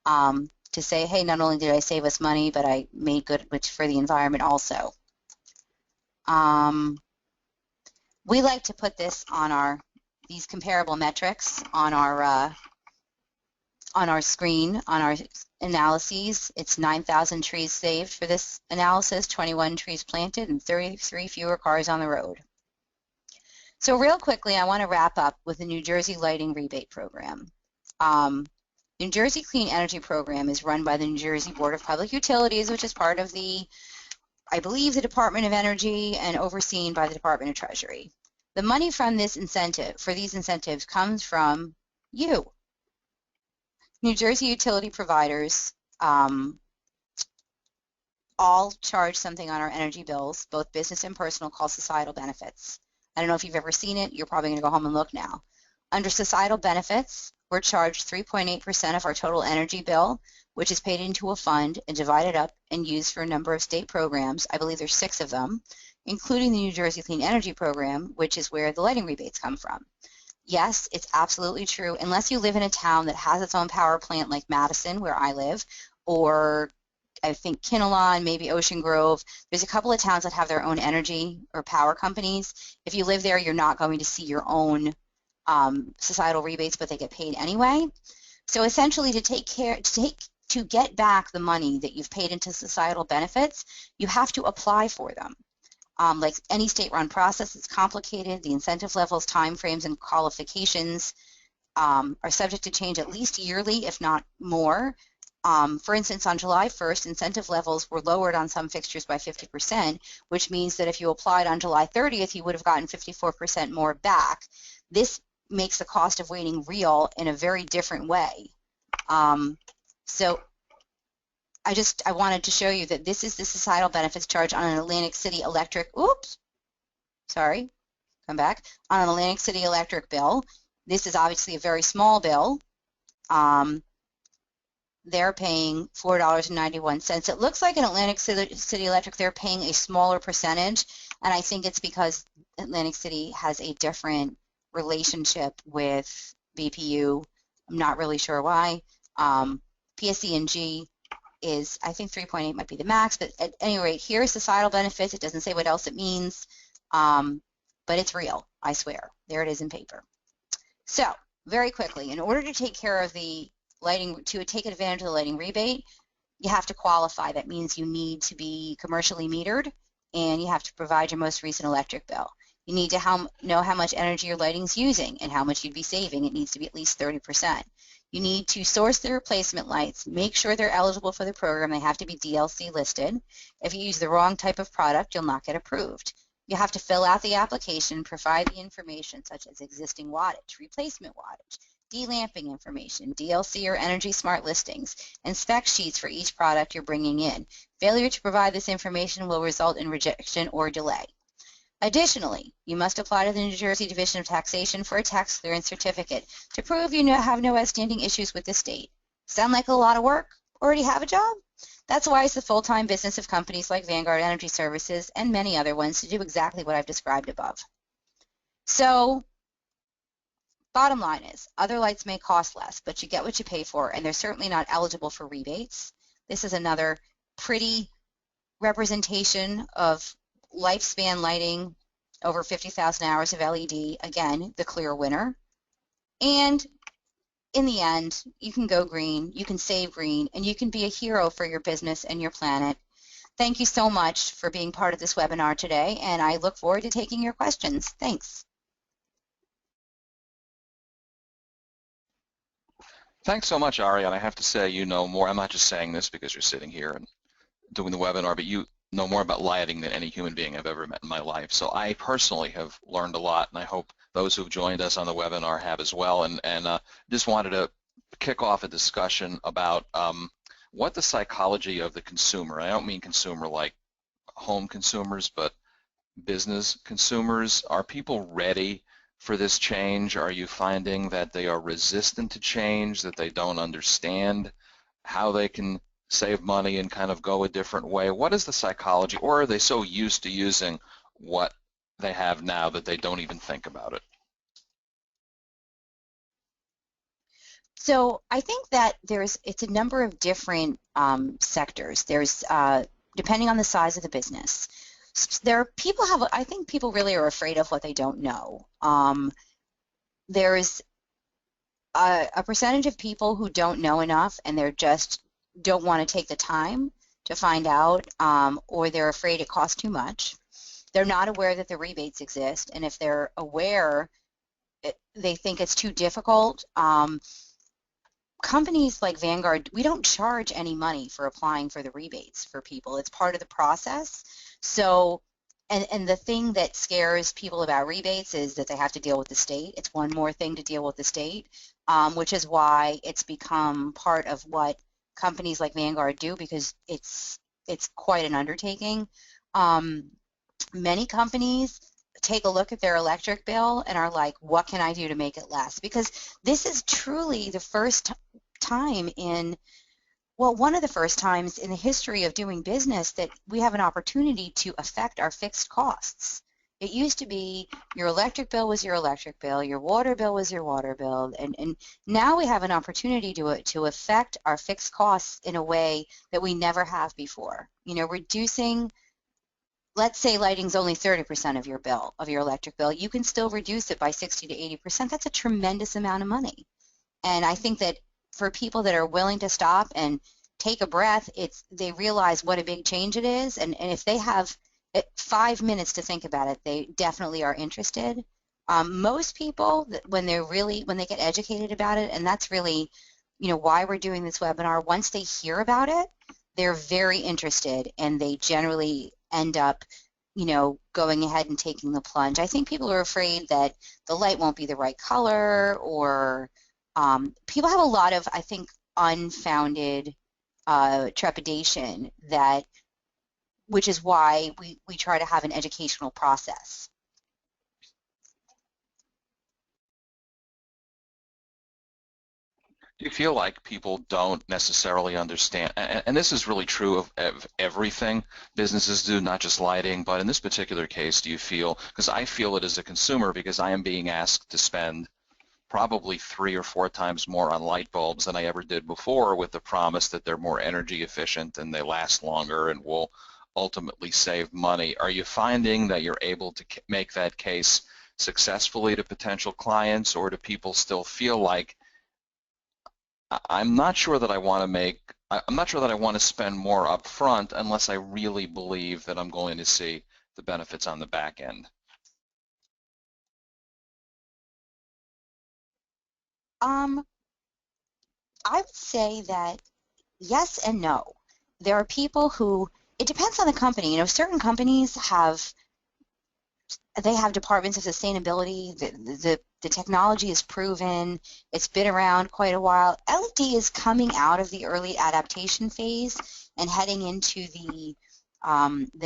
to say, hey, not only did I save us money, but I made good for the environment also. We like to put this on these comparable metrics on our screen, on our analyses. It's 9,000 trees saved for this analysis, 21 trees planted, and 33 fewer cars on the road. So real quickly, I want to wrap up with the New Jersey Lighting Rebate Program. New Jersey Clean Energy Program is run by the New Jersey Board of Public Utilities, which is part of I believe, the Department of Energy and overseen by the Department of Treasury. The money from these incentives comes from you. New Jersey utility providers all charge something on our energy bills, both business and personal, called societal benefits. I don't know if you've ever seen it. You're probably going to go home and look now. Under societal benefits, we're charged 3.8% of our total energy bill, which is paid into a fund and divided up and used for a number of state programs. I believe there's 6 of them, including the New Jersey Clean Energy Program, which is where the lighting rebates come from. Yes, it's absolutely true. Unless you live in a town that has its own power plant like Madison, where I live, or I think Kinnelon, maybe Ocean Grove. There's a couple of towns that have their own energy or power companies. If you live there, you're not going to see your own societal rebates, but they get paid anyway. So essentially, to get back the money that you've paid into societal benefits, you have to apply for them. Like any state-run process, it's complicated. The incentive levels, timeframes, and qualifications are subject to change at least yearly, if not more. For instance, on July 1st, incentive levels were lowered on some fixtures by 50%, which means that if you applied on July 30th, you would have gotten 54% more back. This makes the cost of waiting real in a very different way. So I wanted to show you that this is the societal benefits charge on an Atlantic City Electric, on an Atlantic City Electric bill. This is obviously a very small bill. They're paying $4.91. It looks like in Atlantic City Electric they're paying a smaller percentage, and I think it's because Atlantic City has a different relationship with BPU. I'm not really sure why. PSE&G is, I think 3.8 might be the max, but at any rate, here's societal benefits. It doesn't say what else it means, but it's real, I swear. There it is in paper. So, very quickly, in order to take care of the lighting, to take advantage of the lighting rebate, you have to qualify. That means you need to be commercially metered, and you have to provide your most recent electric bill. You need to know how much energy your lighting's using and how much you'd be saving. It needs to be at least 30%. You need to source the replacement lights, make sure they're eligible for the program. They have to be DLC listed. If you use the wrong type of product, you'll not get approved. You have to fill out the application, provide the information such as existing wattage, replacement wattage, delamping information, DLC or Energy Smart listings, and spec sheets for each product you're bringing in. Failure to provide this information will result in rejection or delay. Additionally, you must apply to the New Jersey Division of Taxation for a tax clearance certificate to prove you have no outstanding issues with the state. Sound like a lot of work? Already have a job? That's why it's the full-time business of companies like Vanguard Energy Services and many other ones to do exactly what I've described above. So, bottom line is, other lights may cost less, but you get what you pay for, and they're certainly not eligible for rebates. This is another pretty representation of lifespan lighting, over 50,000 hours of LED, again, the clear winner. And in the end, you can go green, you can save green, and you can be a hero for your business and your planet. Thank you so much for being part of this webinar today, and I look forward to taking your questions. Thanks. Thanks so much, Ari, and I have to say you know more. I'm not just saying this because you're sitting here and doing the webinar, but you know more about lighting than any human being I've ever met in my life. So I personally have learned a lot, and I hope those who've joined us on the webinar have as well. And just wanted to kick off a discussion about what the psychology of the consumer, I don't mean consumer like home consumers, but business consumers, are people ready for this change? Are you finding that they are resistant to change, that they don't understand how they can save money and kind of go a different way? What is the psychology, or are they so used to using what they have now that they don't even think about it? So I think that it's a number of different sectors. There's depending on the size of the business. I think people really are afraid of what they don't know. There's a percentage of people who don't know enough, and they're just don't want to take the time to find out, or they're afraid it costs too much. They're not aware that the rebates exist, and if they're aware, they think it's too difficult. Companies like Vanguard, we don't charge any money for applying for the rebates for people. It's part of the process. So, and the thing that scares people about rebates is that they have to deal with the state. It's one more thing to deal with the state, which is why it's become part of what companies like Vanguard do, because it's quite an undertaking. Many companies take a look at their electric bill and are like, what can I do to make it less? Because this is truly the first time in, well, one of the first times in the history of doing business that we have an opportunity to affect our fixed costs. It used to be your electric bill was your electric bill, your water bill was your water bill, and now we have an opportunity to affect our fixed costs in a way that we never have before. You know, reducing, let's say lighting's only 30% of your bill, of your electric bill, you can still reduce it by 60 to 80%. That's a tremendous amount of money. And I think that for people that are willing to stop and take a breath, they realize what a big change it is. And if they have 5 minutes to think about it, they definitely are interested. Most people, when they get educated about it, and that's really, you know, why we're doing this webinar, once they hear about it, they're very interested and they generally end up, you know, going ahead and taking the plunge. I think people are afraid that the light won't be the right color, or people have a lot of, I think, unfounded trepidation, which is why we try to have an educational process. Do you feel like people don't necessarily understand, and this is really true of everything businesses do, not just lighting, but in this particular case, do you feel, because I feel it as a consumer, because I am being asked to spend probably 3 or 4 times more on light bulbs than I ever did before, with the promise that they're more energy efficient and they last longer and will ultimately save money. Are you finding that you're able to make that case successfully to potential clients, or do people still feel like, I'm not sure that I want to spend more up front unless I really believe that I'm going to see the benefits on the back end? I would say that yes and no. There are people who, it depends on the company. You know, certain companies have departments of sustainability. The technology is proven. It's been around quite a while. LED is coming out of the early adaptation phase and heading into the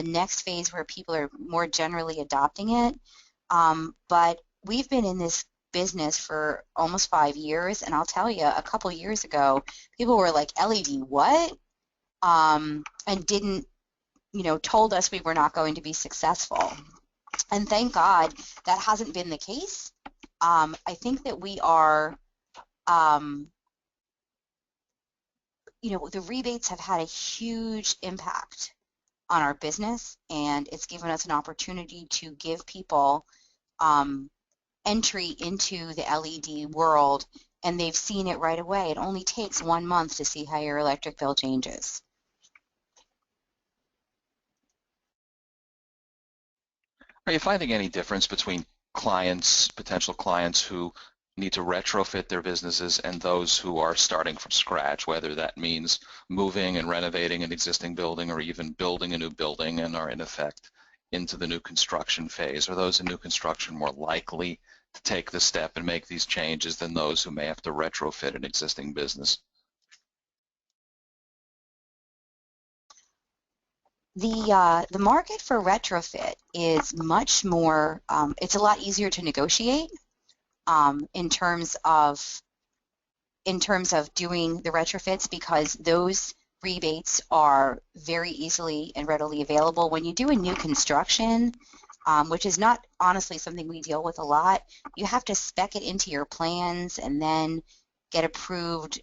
next phase where people are more generally adopting it. But we've been in this business for almost 5 years, and I'll tell you, a couple years ago, people were like, LED, what? And didn't, you know, told us we were not going to be successful. And thank God that hasn't been the case. I think that we are, you know, the rebates have had a huge impact on our business, and it's given us an opportunity to give people entry into the LED world, and they've seen it right away. It only takes 1 month to see how your electric bill changes. Are you finding any difference between clients, potential clients who need to retrofit their businesses, and those who are starting from scratch, whether that means moving and renovating an existing building or even building a new building and are in effect into the new construction phase? Are those in new construction more likely to take the step and make these changes than those who may have to retrofit an existing business? The market for retrofit is much more, it's a lot easier to negotiate in terms of doing the retrofits, because those rebates are very easily and readily available. When you do a new construction, which is not honestly something we deal with a lot, you have to spec it into your plans and then get approved,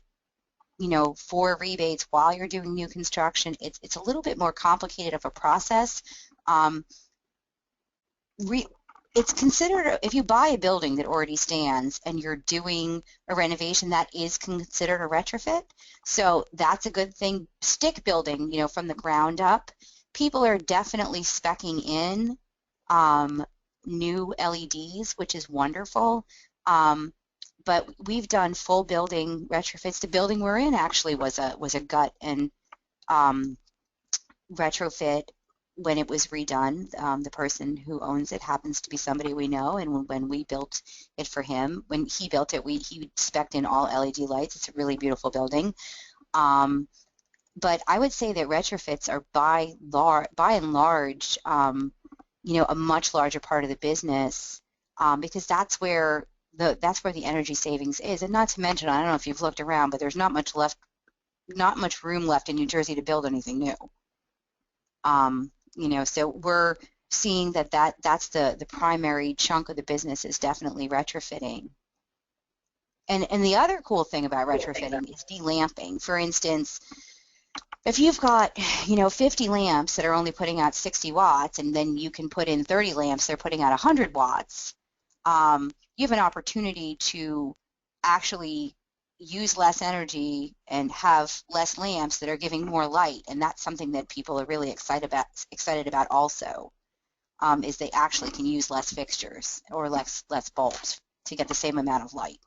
you know, for rebates while you're doing new construction. It's a little bit more complicated of a process. It's considered, if you buy a building that already stands and you're doing a renovation, that is considered a retrofit. So that's a good thing. Stick building, you know, from the ground up, people are definitely speccing in new LEDs, which is wonderful. But we've done full building retrofits. The building we're in actually was a gut and retrofit when it was redone. The person who owns it happens to be somebody we know, and when we built it for him, when he built it, he spec'd in all LED lights. It's a really beautiful building. But I would say that retrofits are by and large a much larger part of the business, because that's where the energy savings is. And not to mention, I don't know if you've looked around, but there's not much room left in New Jersey to build anything new. So we're seeing that's the primary chunk of the business is definitely retrofitting. And the other cool thing about retrofitting is delamping. For instance, if you've got 50 lamps that are only putting out 60 watts, and then you can put in 30 lamps that are putting out 100 watts, you have an opportunity to actually use less energy and have less lamps that are giving more light, and that's something that people are really excited about also, is they actually can use less fixtures or less bulbs to get the same amount of light.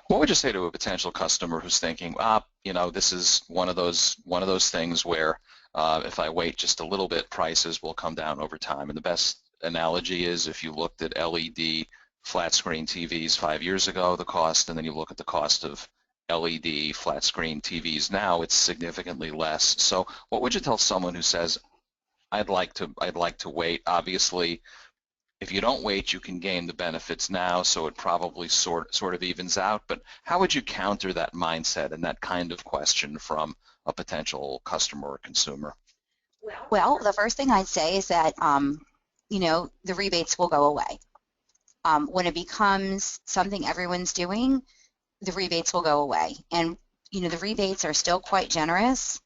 What would you say to a potential customer who's thinking, this is one of those things where if I wait just a little bit, prices will come down over time? And the best analogy is if you looked at LED flat screen TVs 5 years ago, the cost, and then you look at the cost of LED flat screen TVs now, it's significantly less. So what would you tell someone who says, I'd like to wait? Obviously, if you don't wait, you can gain the benefits now, so it probably sort of evens out. But how would you counter that mindset and that kind of question from a potential customer or consumer? Well, the first thing I'd say is that the rebates will go away. When it becomes something everyone's doing, the rebates will go away. And the rebates are still quite generous.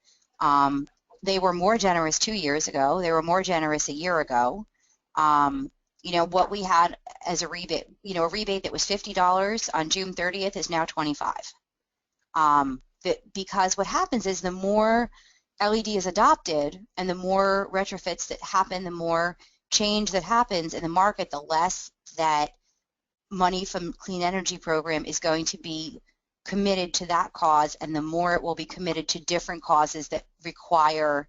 They were more generous 2 years ago. They were more generous a year ago. What we had as a rebate, a rebate that was $50 on June 30th is now $25. Because what happens is the more LED is adopted and the more retrofits that happen, the more change that happens in the market, the less that money from Clean Energy Program is going to be committed to that cause, and the more it will be committed to different causes that require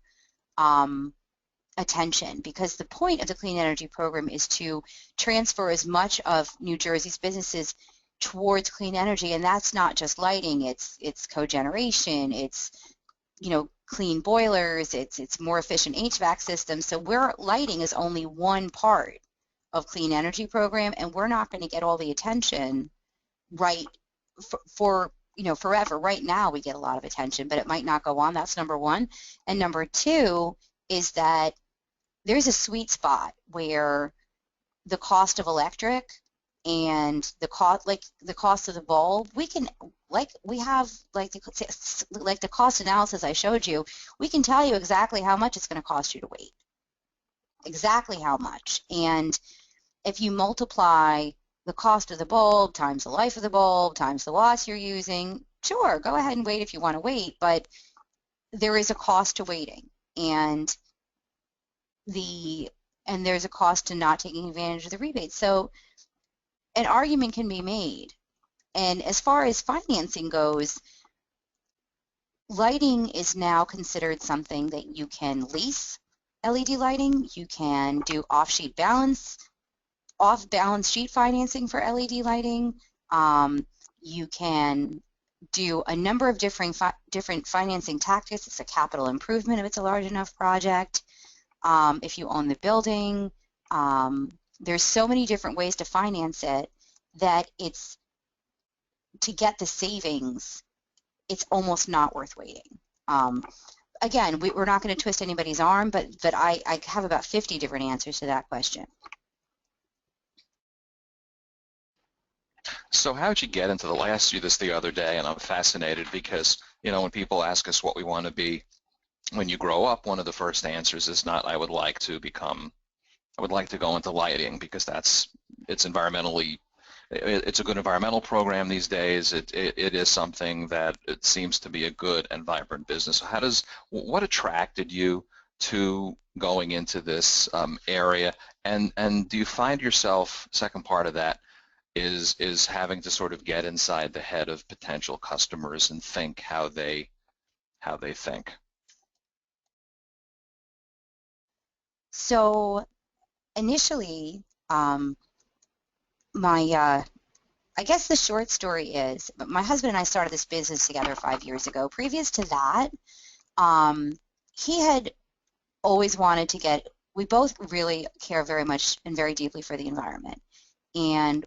attention, because the point of the Clean Energy Program is to transfer as much of New Jersey's businesses towards clean energy, and that's not just lighting, it's cogeneration, it's clean boilers, it's more efficient HVAC systems. So lighting is only one part of Clean Energy Program, and we're not going to get all the attention for forever. Right now we get a lot of attention, but it might not go on. That's number one. And number two is that there's a sweet spot where the cost of electric and the cost of the bulb, the cost analysis I showed you, we can tell you exactly how much it's going to cost you to wait, exactly how much. And if you multiply the cost of the bulb times the life of the bulb times the watts you're using, sure, go ahead and wait if you want to wait, but there is a cost to waiting, and there's a cost to not taking advantage of the rebate. So an argument can be made. And as far as financing goes, lighting is now considered something that you can lease. LED lighting, you can do off-balance sheet financing for LED lighting. You can do a number of different financing tactics. It's a capital improvement if it's a large enough project. If you own the building, there's so many different ways to finance it that to get the savings, it's almost not worth waiting. Again, we're not going to twist anybody's arm, but I have about 50 different answers to that question. So how'd you get into I asked you this the other day, and I'm fascinated because, when people ask us what we want to be when you grow up, one of the first answers is not, I would like to go into lighting because it's a good environmental program these days. It is something that it seems to be a good and vibrant business. What attracted you to going into this area, and do you find yourself, second part of that, is having to sort of get inside the head of potential customers and think how they think? So initially, I guess the short story is, my husband and I started this business together 5 years ago. Previous to that, he had always wanted to get, we both really care very much and very deeply for the environment. And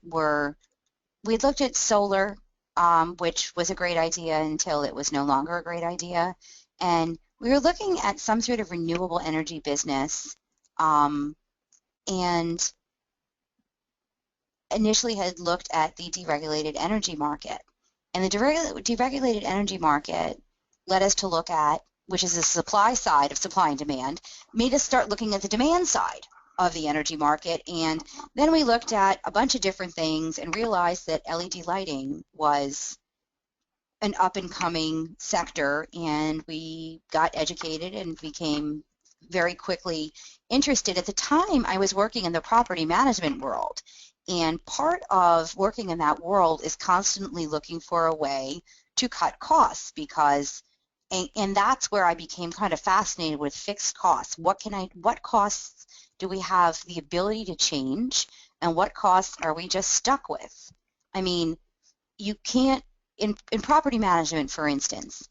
we looked at solar, which was a great idea until it was no longer a great idea. And we were looking at some sort of renewable energy business, and initially had looked at the deregulated energy market. And the deregulated energy market led us to look at, which is the supply side of supply and demand, made us start looking at the demand side of the energy market. And then we looked at a bunch of different things and realized that LED lighting was an up-and-coming sector, and we got educated and became very quickly interested. At the time, I was working in the property management world, and part of working in that world is constantly looking for a way to cut costs, because and that's where I became kind of fascinated with fixed costs. What costs do we have the ability to change, and what costs are we just stuck with? I mean, you can't, in property management, for instance,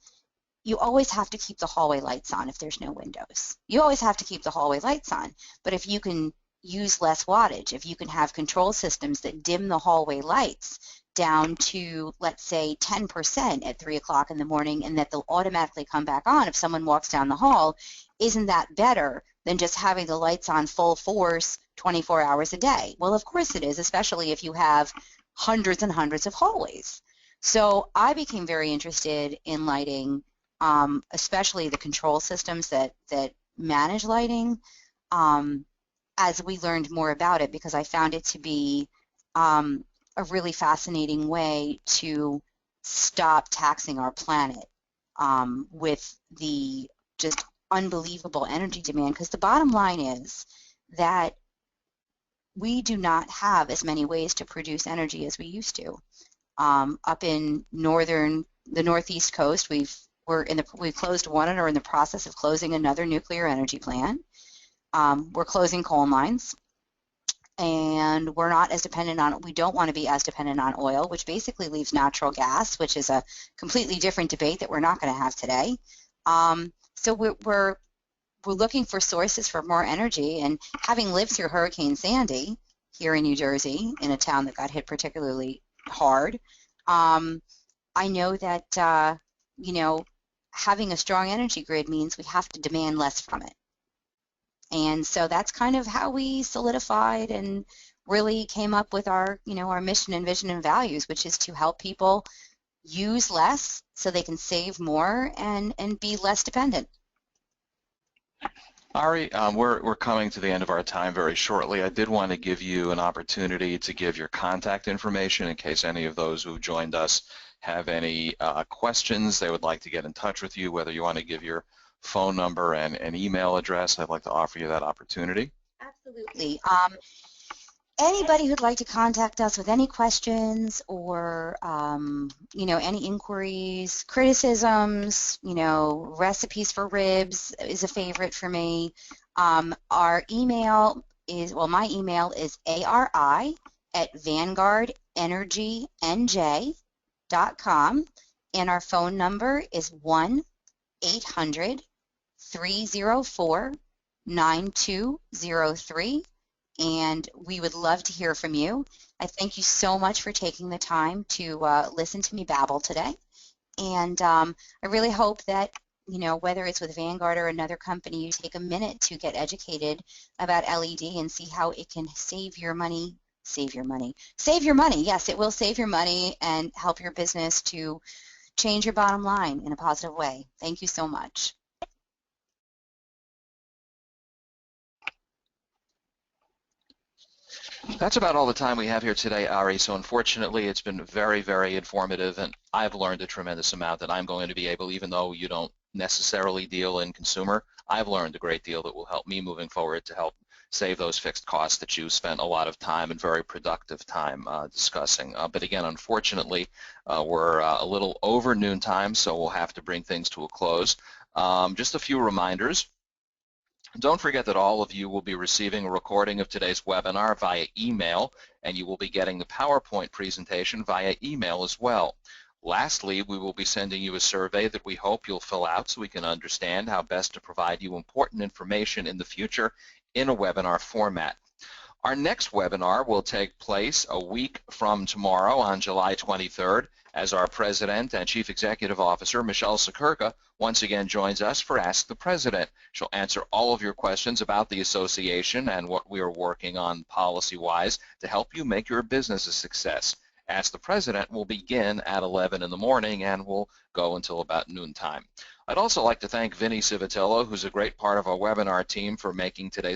you always have to keep the hallway lights on if there's no windows. You always have to keep the hallway lights on. But if you can use less wattage, if you can have control systems that dim the hallway lights down to, let's say, 10% at 3 o'clock in the morning, and that they'll automatically come back on if someone walks down the hall, isn't that better than just having the lights on full force 24 hours a day? Well, of course it is, especially if you have hundreds and hundreds of hallways. So I became very interested in lighting, especially the control systems that manage lighting, as we learned more about it, because I found it to be a really fascinating way to stop taxing our planet with the just unbelievable energy demand. Because the bottom line is that we do not have as many ways to produce energy as we used to. Up in the northeast coast, we've closed one and are in the process of closing another nuclear energy plant. We're closing coal mines, and we don't want to be as dependent on oil, which basically leaves natural gas, which is a completely different debate that we're not going to have today. So we're looking for sources for more energy, and having lived through Hurricane Sandy here in New Jersey, in a town that got hit particularly hard, I know that having a strong energy grid means we have to demand less from it. And so that's kind of how we solidified and really came up with our mission and vision and values, which is to help people use less so they can save more and be less dependent. Ari, we're coming to the end of our time very shortly. I did want to give you an opportunity to give your contact information in case any of those who joined us have any questions they would like to get in touch with you, whether you want to give your phone number and an email address. I'd like to offer you that opportunity. Absolutely. Anybody who'd like to contact us with any questions or any inquiries, criticisms, recipes for ribs is a favorite for me. Our email is, my email is ari@vanguardenergynj.com, and our phone number is 1-800-304-9203. And we would love to hear from you. I thank you so much for taking the time to listen to me babble today. And I really hope that, whether it's with Vanguard or another company, you take a minute to get educated about LED and see how it can save your money. Save your money. Yes, it will save your money and help your business to change your bottom line in a positive way. Thank you so much. That's about all the time we have here today, Ari. So unfortunately, it's been very, very informative, and I've learned a tremendous amount that I'm going to be able, even though you don't necessarily deal in consumer, I've learned a great deal that will help me moving forward to help save those fixed costs that you spent a lot of time and very productive time discussing. But again, unfortunately, we're a little over noontime, so we'll have to bring things to a close. Just a few reminders. Don't forget that all of you will be receiving a recording of today's webinar via email, and you will be getting the PowerPoint presentation via email as well. Lastly, we will be sending you a survey that we hope you'll fill out so we can understand how best to provide you important information in the future in a webinar format. Our next webinar will take place a week from tomorrow on July 23rd as our President and Chief Executive Officer, Michelle Sekurka, once again joins us for Ask the President. She'll answer all of your questions about the association and what we are working on policy-wise to help you make your business a success. Ask the President will begin at 11 in the morning and will go until about noontime. I'd also like to thank Vinny Civitello, who's a great part of our webinar team, for making today's